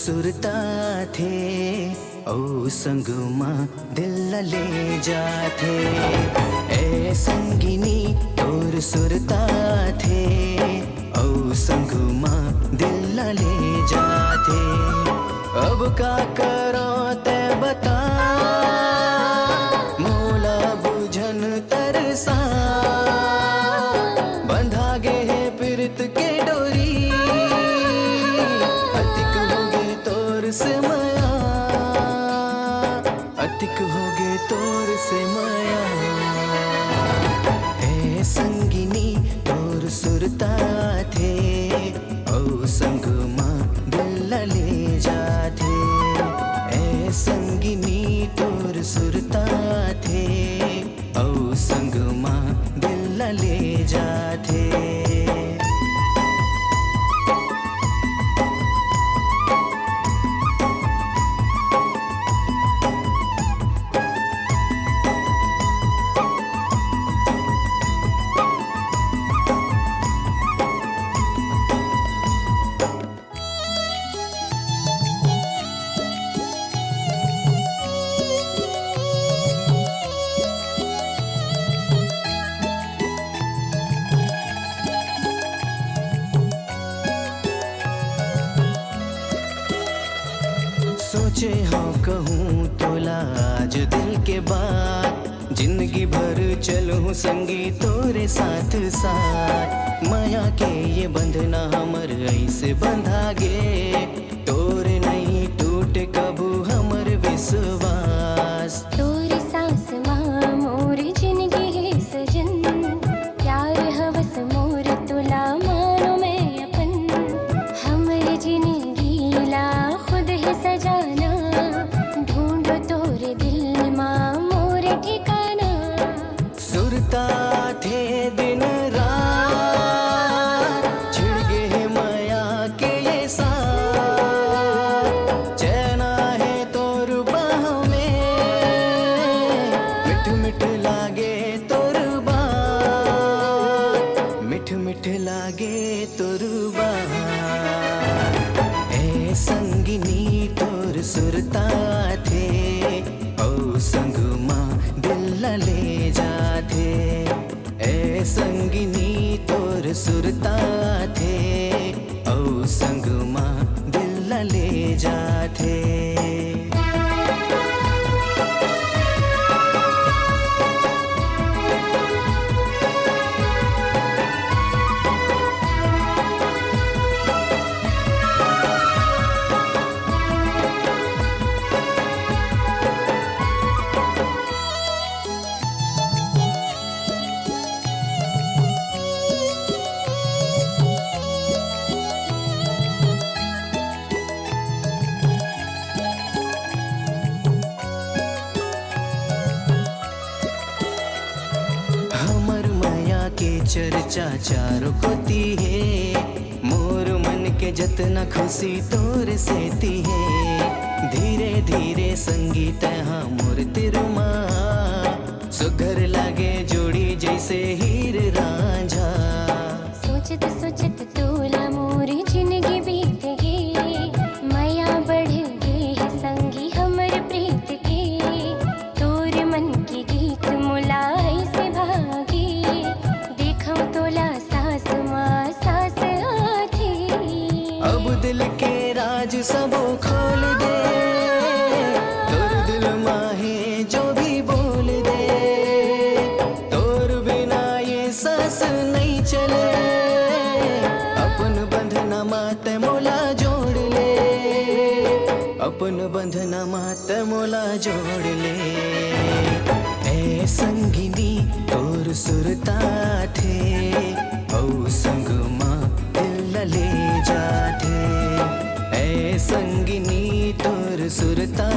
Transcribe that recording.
सुरता थे ओ संगमा दिल ले जाथे। ए संगिनी तोर सुरता थे ओ संगमा दिल ले जाथे। अब का करो ते बता मोला बुझन तरसा। बंधा गे है पीरत के डोरी अतिक होगे तोर से माया। अतिक होगे तोर से माया। ए संगिनी तोर सुरता थे ओ संगमा दिल ले जाथे। ए संगिनी तोर सुरता थे ओ संगमा दिल ले जाथे। सोचे हाँ कहूँ तोला आज दिल के बात। जिंदगी भर चलूँ संगी तोरे साथ साथ। माया के ये बंधना हमर ऐसे बंधा गे। तोरे नहीं टूटे कबू हमर विश्वास। तोरे सांस माँ मोर जिंदगी है सजन। प्यार हवस मोर तुला मानो मैं अपन। हमर जिंदगी ला खुद है सजाना। ढूंढो तोरे दिल माँ मोर ठिकाना। सुरता थे दिन रात छिड़ गए माया के ये साथ। चैना है तोर बाह में मिठ मिठ लागे तोर बात। मिठ मिठ लागे तोर बात। ए संगिनी तोर सुरता थे ओ संगमा दिल ले जाथे। ए संगिनी तोर सुरता थे ओ संगमा दिल ले जाथे। हमर माया के चर्चा चारों कोती है। मोर मन के जतना खुशी तोर सेती है। धीरे धीरे संगीत हाँ मोर तिरुमा। सुघर लागे जोड़ी जैसे हीर रांझा। सोचत सोचत तोला मोर जिंदगी बीत गे। माया बढ़ गे है संगी हमर प्रीत के। तोर मन की गीत मुला से भागे। देखो तोला सास माँ सास आथे। अब दिल के राज सबो खोल दे। तोर दिल माहे जो भी बोल दे। तोर बिना ये सांस नहीं चले। अपन बंधना मात मोला जोड़ ले। अपन बंधना मात मोला जोड़ ले। ए संगिनी तोर सुरता थे ओ संगमा दिल ले जाथे। ए संगिनी तोर सुरता